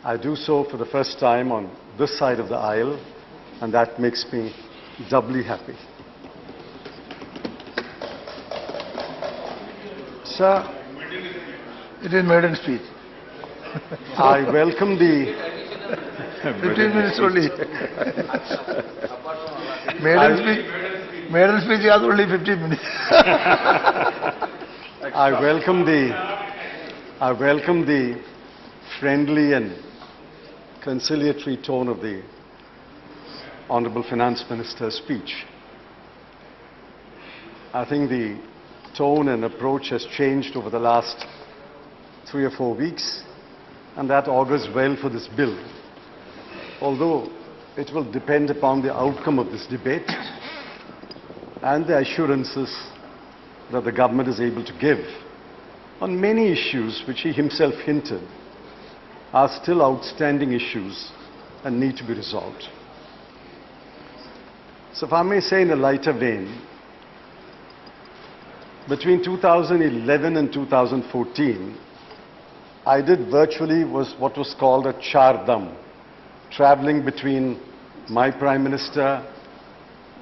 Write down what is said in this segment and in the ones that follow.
I do so for the first time on this side of the aisle, and that makes me doubly happy. Sir, it is maiden speech. I welcome the 15 minutes only. Maiden speech is only 15 minutes. I welcome the friendly and conciliatory tone of the Honorable Finance Minister's speech. I think the tone and approach has changed over the last 3 or 4 weeks, and that augurs well for this bill. Although it will depend upon the outcome of this debate and the assurances that the government is able to give on many issues which he himself hinted are still outstanding issues and need to be resolved. So if I may say in a lighter vein, between 2011 and 2014, I did virtually what was called a Char Dham, traveling between my Prime Minister,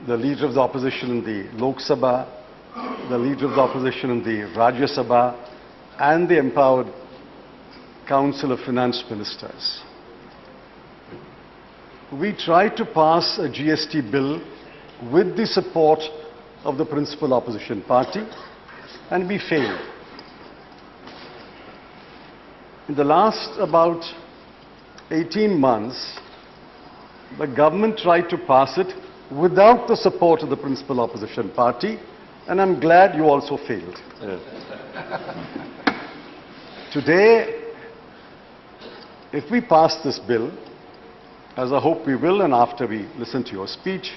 the Leader of the Opposition in the Lok Sabha, the Leader of the Opposition in the Rajya Sabha, and the empowered Council of Finance Ministers. We tried to pass a GST bill with the support of the principal opposition party, and we failed. In the last about 18 months, the government tried to pass it without the support of the principal opposition party, and I'm glad you also failed. Today, if we pass this bill, as I hope we will, and after we listen to your speech,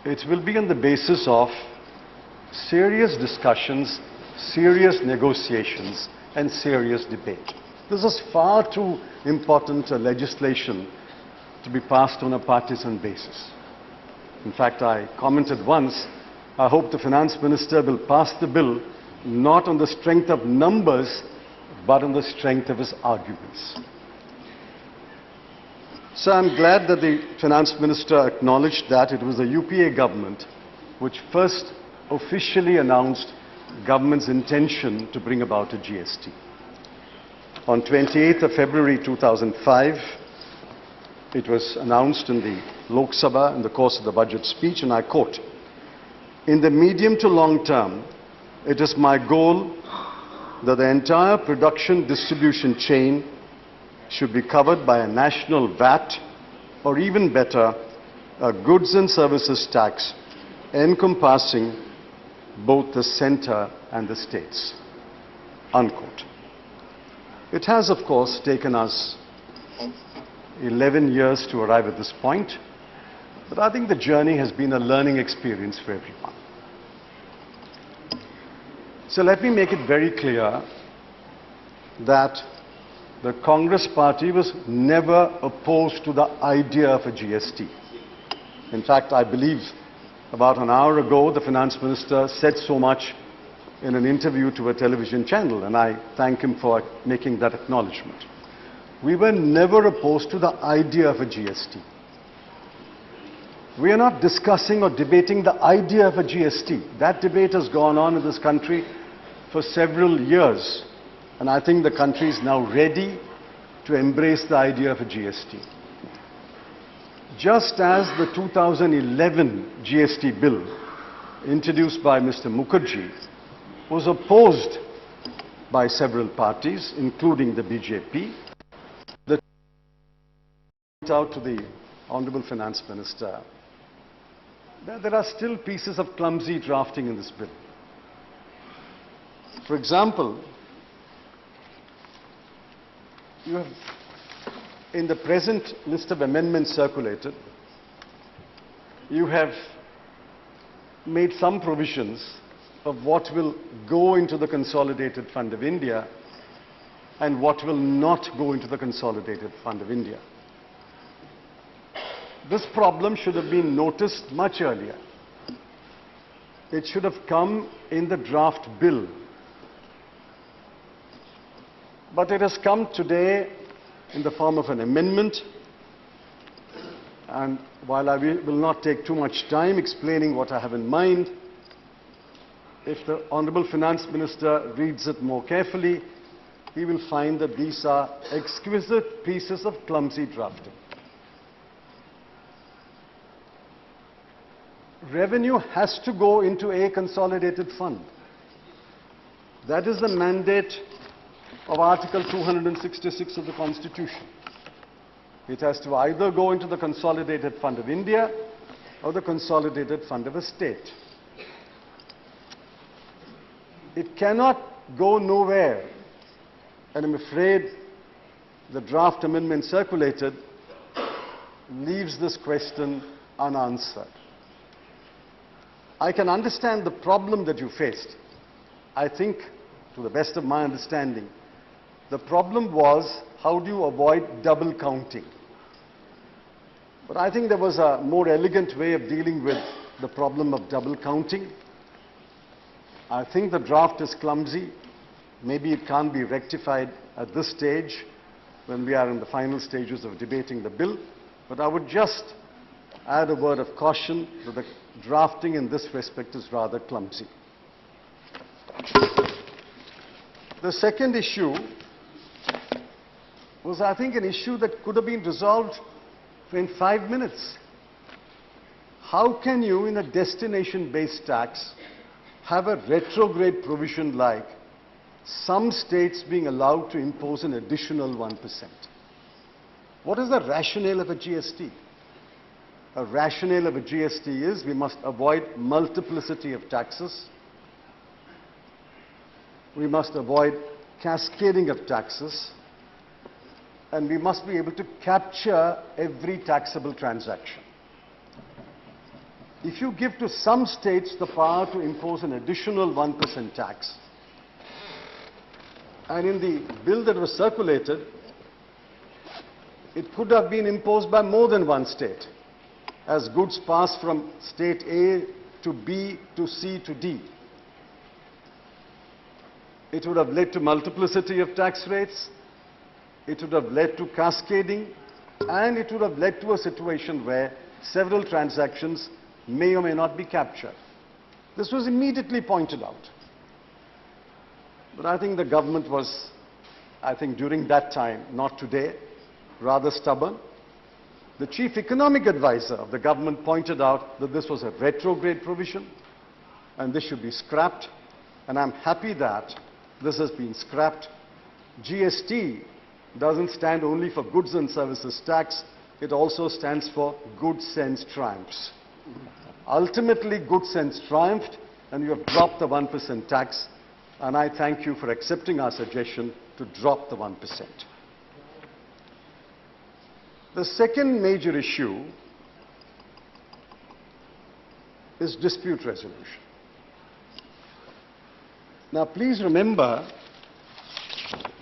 it will be on the basis of serious discussions, serious negotiations, and serious debate. This is far too important a legislation to be passed on a partisan basis. In fact, I commented once, I hope the Finance Minister will pass the bill not on the strength of numbers, but on the strength of his arguments. So I'm glad that the Finance Minister acknowledged that it was the UPA government which first officially announced government's intention to bring about a GST. On 28th of February 2005, it was announced in the Lok Sabha in the course of the budget speech, and I quote, "In the medium to long term, it is my goal that the entire production distribution chain should be covered by a national VAT, or even better, a goods and services tax encompassing both the center and the states." Unquote. It has, of course, taken us 11 years to arrive at this point, but I think the journey has been a learning experience for everyone. So let me make it very clear that the Congress party was never opposed to the idea of a GST. In fact, I believe about an hour ago, the Finance Minister said so much in an interview to a television channel, and I thank him for making that acknowledgement. We were never opposed to the idea of a GST. We are not discussing or debating the idea of a GST. That debate has gone on in this country for several years, and I think the country is now ready to embrace the idea of a GST. Just as the 2011 GST bill introduced by Mr. Mukherjee was opposed by several parties, including the BJP, the point out to the Honorable Finance Minister that there are still pieces of clumsy drafting in this bill. For example, you have, in the present list of amendments circulated, you have made some provisions of what will go into the Consolidated Fund of India and what will not go into the Consolidated Fund of India. This problem should have been noticed much earlier. It should have come in the draft bill. But it has come today in the form of an amendment. And while I will not take too much time explaining what I have in mind, if the Honorable Finance Minister reads it more carefully, he will find that these are exquisite pieces of clumsy drafting. Revenue has to go into a consolidated fund. That is the mandate of Article 266 of the Constitution. It has to either go into the Consolidated Fund of India or the Consolidated Fund of a state. It cannot go nowhere, and I'm afraid the draft amendment circulated leaves this question unanswered. I can understand the problem that you faced. I think, to the best of my understanding, the problem was how do you avoid double counting. But I think there was a more elegant way of dealing with the problem of double counting. I think the draft is clumsy. Maybe it can't be rectified at this stage when we are in the final stages of debating the bill. But I would just add a word of caution that the drafting in this respect is rather clumsy. The second issue was, I think, an issue that could have been resolved in 5 minutes. How can you, in a destination-based tax, have a retrograde provision like some states being allowed to impose an additional 1%? What is the rationale of a GST? A rationale of a GST is we must avoid multiplicity of taxes. We must avoid cascading of taxes. And we must be able to capture every taxable transaction. If you give to some states the power to impose an additional 1% tax, and in the bill that was circulated, it could have been imposed by more than one state, as goods pass from state A to B to C to D. It would have led to multiplicity of tax rates, it would have led to cascading, and it would have led to a situation where several transactions may or may not be captured. This was immediately pointed out. But I think the government was, during that time, not today, rather stubborn. The chief economic advisor of the government pointed out that this was a retrograde provision and this should be scrapped. And I'm happy that this has been scrapped. GST doesn't stand only for goods and services tax, it also stands for good sense triumphs. Ultimately, good sense triumphed and you have dropped the 1% tax, and I thank you for accepting our suggestion to drop the 1%. The second major issue is dispute resolution. Now, please remember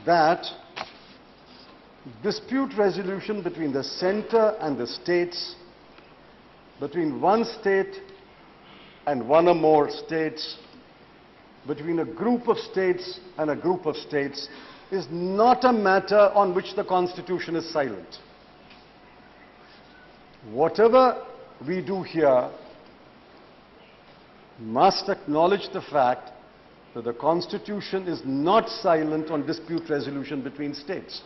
that dispute resolution between the center and the states, between one state and one or more states, between a group of states and a group of states, is not a matter on which the Constitution is silent. Whatever we do here must acknowledge the fact that the Constitution is not silent on dispute resolution between states.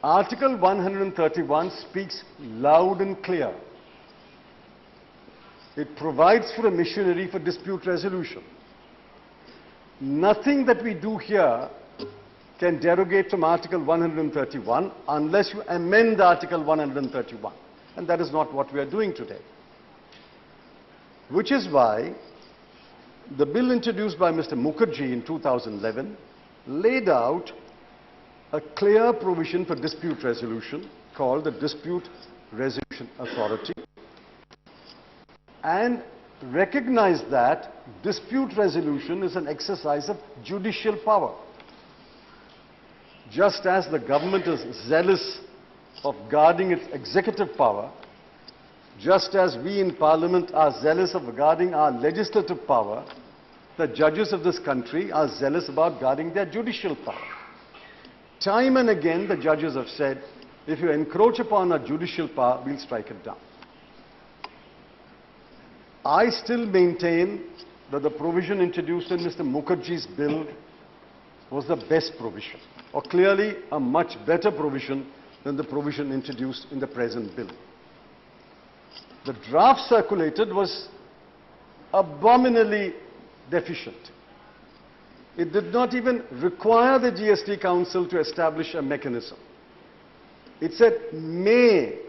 Article 131 speaks loud and clear. It provides for a machinery for dispute resolution. Nothing that we do here can derogate from Article 131 unless you amend Article 131. And that is not what we are doing today. Which is why the bill introduced by Mr. Mukherjee in 2011 laid out a clear provision for dispute resolution called the Dispute Resolution Authority, and recognized that dispute resolution is an exercise of judicial power. Just as the government is zealous of guarding its executive power, just as we in Parliament are zealous of guarding our legislative power, the judges of this country are zealous about guarding their judicial power. Time and again, the judges have said, if you encroach upon our judicial power, we'll strike it down. I still maintain that the provision introduced in Mr. Mukherjee's bill was the best provision, or clearly a much better provision than the provision introduced in the present bill. The draft circulated was abominably deficient. It did not even require the GST Council to establish a mechanism. It said may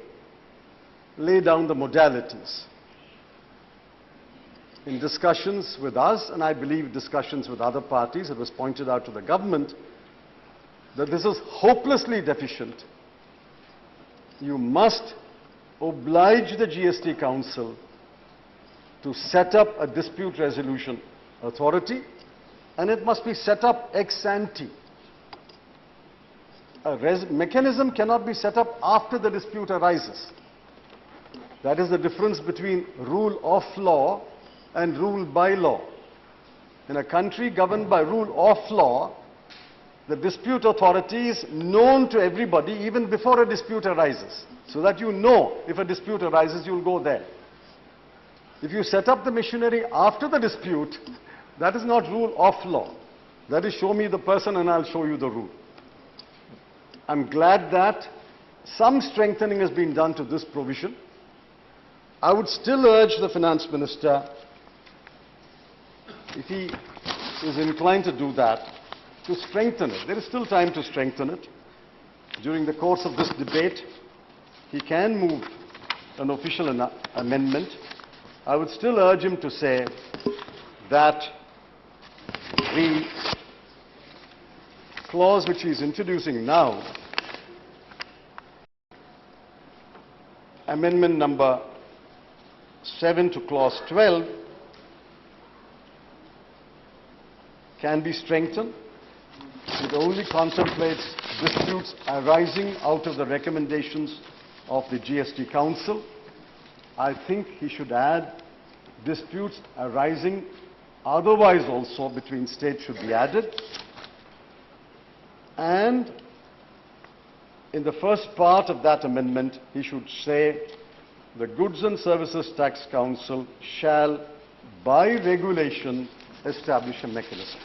lay down the modalities. In discussions with us, and I believe discussions with other parties, it was pointed out to the government that this is hopelessly deficient. You must oblige the GST Council to set up a dispute resolution authority, and it must be set up ex ante. A mechanism cannot be set up after the dispute arises. That is the difference between rule of law and rule by law. In a country governed by rule of law, the dispute authority is known to everybody even before a dispute arises, so that you know if a dispute arises, you'll go there. If you set up the machinery after the dispute, that is not rule of law. That is show me the person and I'll show you the rule. I'm glad that some strengthening has been done to this provision. I would still urge the Finance Minister, if he is inclined to do that, to strengthen it. There is still time to strengthen it. During the course of this debate, he can move an official amendment. I would still urge him to say that the clause which he is introducing now, amendment number 7 to clause 12, can be strengthened. It only contemplates disputes arising out of the recommendations of the GST Council. I think he should add disputes arising otherwise also between states should be added. And in the first part of that amendment, he should say the Goods and Services Tax Council shall, by regulation, establish a mechanism.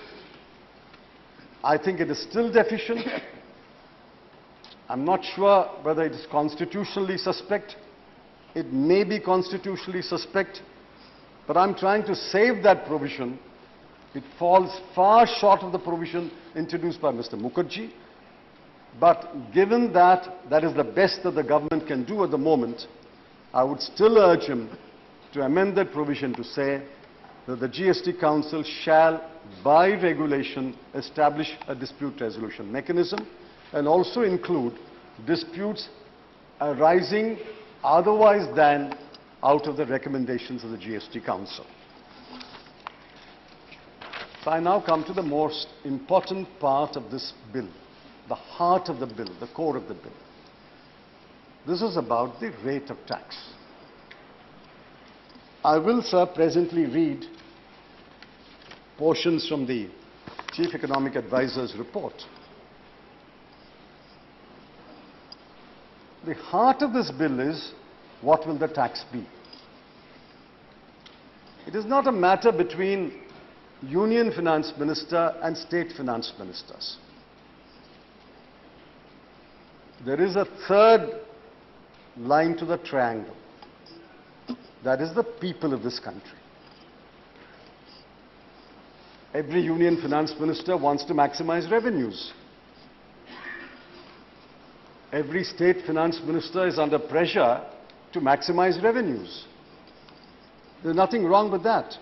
I think it is still deficient. I'm not sure whether it is constitutionally suspect. It may be constitutionally suspect, but I'm trying to save that provision. It falls far short of the provision introduced by Mr. Mukherjee. But given that that is the best that the government can do at the moment, I would still urge him to amend that provision to say that the GST Council shall, by regulation, establish a dispute resolution mechanism and also include disputes arising otherwise than out of the recommendations of the GST Council. So I now come to the most important part of this bill, the heart of the bill, the core of the bill. This is about the rate of tax. I will, sir, presently read portions from the Chief Economic Advisor's report. The heart of this bill is, what will the tax be? It is not a matter between Union Finance Minister and State Finance Ministers. There is a third line to the triangle. That is the people of this country. Every Union Finance Minister wants to maximize revenues. Every State Finance Minister is under pressure to maximize revenues. There's nothing wrong with that.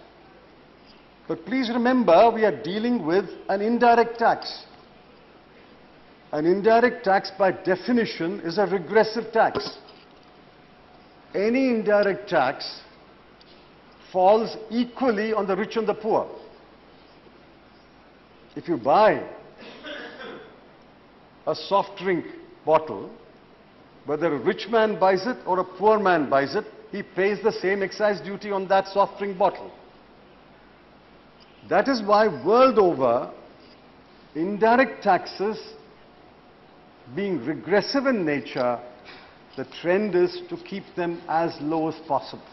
But please remember, we are dealing with an indirect tax. An indirect tax, by definition, is a regressive tax. Any indirect tax falls equally on the rich and the poor. If you buy a soft drink bottle, whether a rich man buys it or a poor man buys it, he pays the same excise duty on that soft drink bottle. That is why world over, indirect taxes being regressive in nature, the trend is to keep them as low as possible.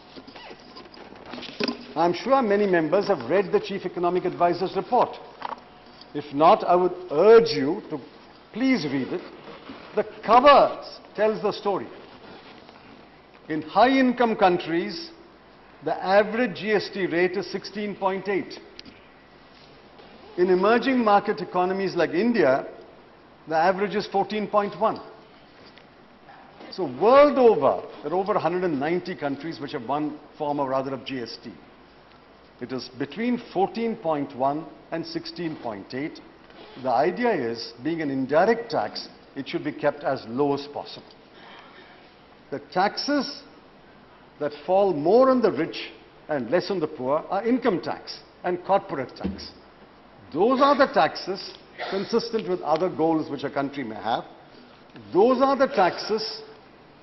I'm sure many members have read the Chief Economic Advisor's report. If not, I would urge you to please read it. The cover tells the story. In high-income countries, the average GST rate is 16.8. In emerging market economies like India, the average is 14.1. So world over, there are over 190 countries which have one form or other of GST. It is between 14.1 and 16.8. The idea is, being an indirect tax, it should be kept as low as possible. The taxes that fall more on the rich and less on the poor are income tax and corporate tax. Those are the taxes consistent with other goals which a country may have. Those are the taxes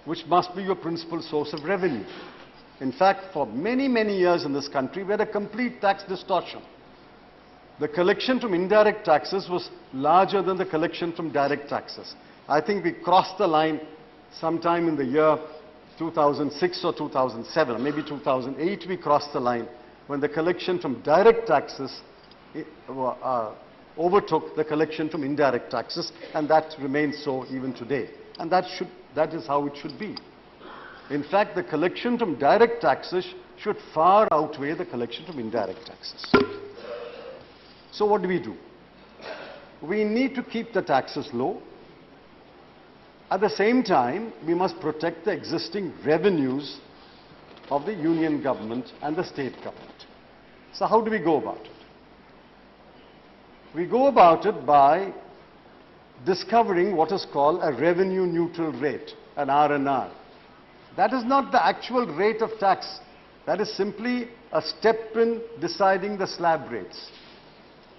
which must be your principal source of revenue. In fact, for many, many years in this country, we had a complete tax distortion. The collection from indirect taxes was larger than the collection from direct taxes. I think we crossed the line sometime in the year 2006 or 2007, or maybe 2008 we crossed the line when the collection from direct taxes overtook the collection from indirect taxes, and that remains so even today. And that is how it should be. In fact, the collection from direct taxes should far outweigh the collection from indirect taxes. So what do? We need to keep the taxes low. At the same time, we must protect the existing revenues of the union government and the state government. So how do we go about it? We go about it by discovering what is called a revenue neutral rate, an R&R. That is not the actual rate of tax. That is simply a step in deciding the slab rates.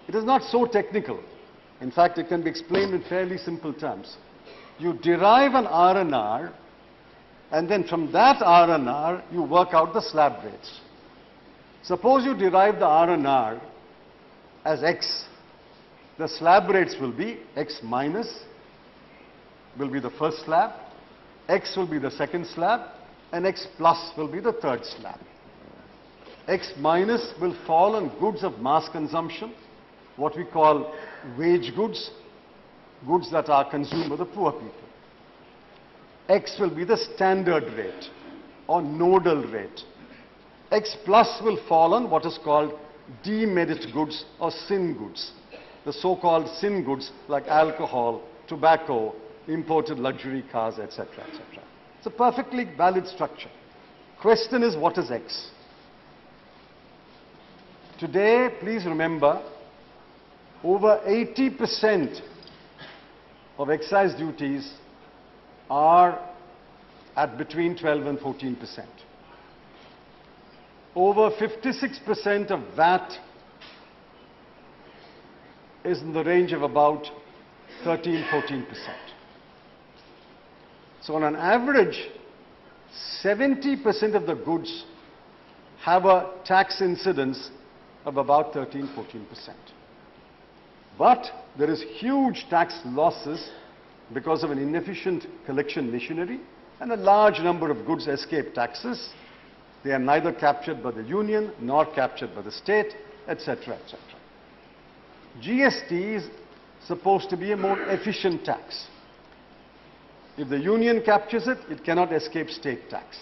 It is not so technical. In fact, it can be explained in fairly simple terms. You derive an R&R, and then from that R&R, you work out the slab rates. Suppose you derive the R&R as X. The slab rates will be X minus will be the first slab, X will be the second slab, and X plus will be the third slab. X minus will fall on goods of mass consumption, what we call wage goods, goods that are consumed by the poor people. X will be the standard rate or nodal rate. X plus will fall on what is called demerit goods or sin goods, the so-called sin goods like alcohol, tobacco, imported luxury cars, etc., etc. It's a perfectly valid structure. Question is, what is X? Today, please remember, over 80% of excise duties are at between 12 and 14%. Over 56% of VAT is in the range of about 13-14%. So on an average, 70% of the goods have a tax incidence of about 13-14%. But there is huge tax losses because of an inefficient collection machinery, and a large number of goods escape taxes. They are neither captured by the union nor captured by the state, etc., etc. GST is supposed to be a more efficient tax. If the union captures it, it cannot escape state tax.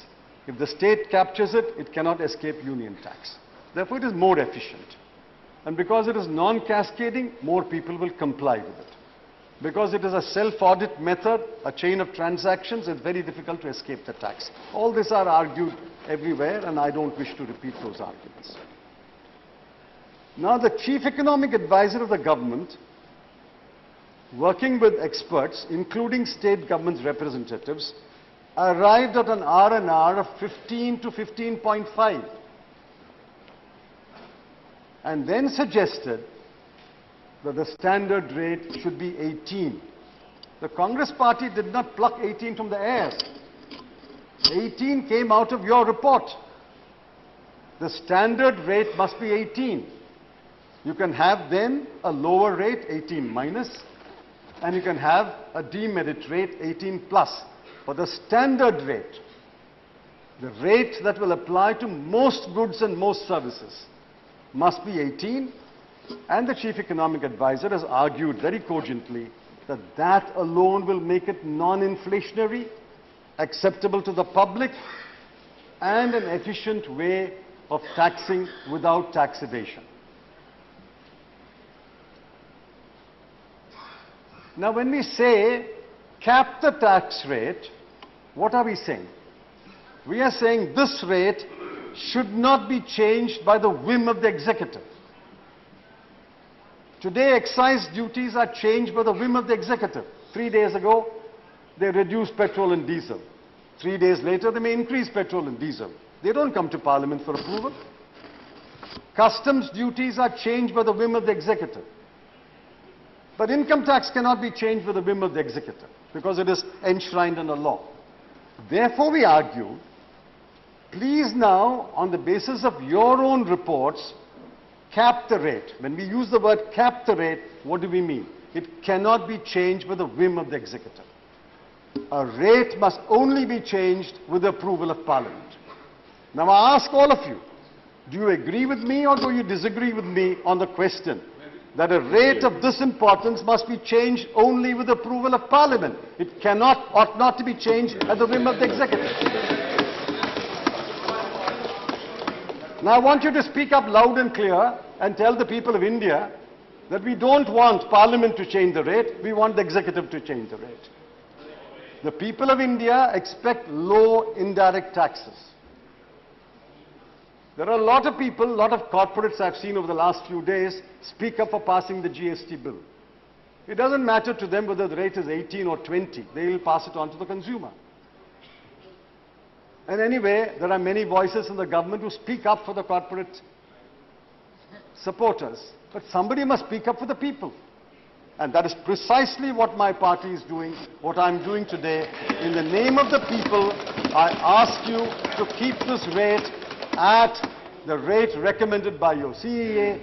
If the state captures it, it cannot escape union tax. Therefore, it is more efficient. And because it is non-cascading, more people will comply with it. Because it is a self-audit method, a chain of transactions, it's very difficult to escape the tax. All these are argued everywhere, and I don't wish to repeat those arguments. Now, the Chief Economic Advisor of the government, working with experts, including state government representatives, arrived at an R&R of 15 to 15.5, and then suggested that the standard rate should be 18. The Congress party did not pluck 18 from the air. 18 came out of your report. The standard rate must be 18. You can have then a lower rate, 18 minus, and you can have a demerit rate 18 plus. But the standard rate, the rate that will apply to most goods and most services, must be 18, and the Chief Economic Advisor has argued very cogently that that alone will make it non-inflationary, acceptable to the public, and an efficient way of taxing without tax evasion. Now, when we say cap the tax rate, what are we saying? We are saying this rate should not be changed by the whim of the executive. Today, excise duties are changed by the whim of the executive. 3 days ago, they reduced petrol and diesel. 3 days later, they may increase petrol and diesel. They don't come to Parliament for approval. Customs duties are changed by the whim of the executive. But income tax cannot be changed by the whim of the executive because it is enshrined in a law. Therefore, we argue, please now, on the basis of your own reports, cap the rate. When we use the word cap the rate, what do we mean? It cannot be changed by the whim of the executive. A rate must only be changed with the approval of Parliament. Now I ask all of you, do you agree with me or do you disagree with me on the question that a rate of this importance must be changed only with the approval of Parliament? It cannot, ought not to be changed at the whim of the executive. Now I want you to speak up loud and clear and tell the people of India that we don't want Parliament to change the rate, we want the executive to change the rate. The people of India expect low indirect taxes. There are a lot of people, a lot of corporates I've seen over the last few days speak up for passing the GST bill. It doesn't matter to them whether the rate is 18 or 20, they will pass it on to the consumer. And anyway, there are many voices in the government who speak up for the corporate supporters. But somebody must speak up for the people. And that is precisely what my party is doing, what I'm doing today. In the name of the people, I ask you to keep this rate at the rate recommended by your CEA,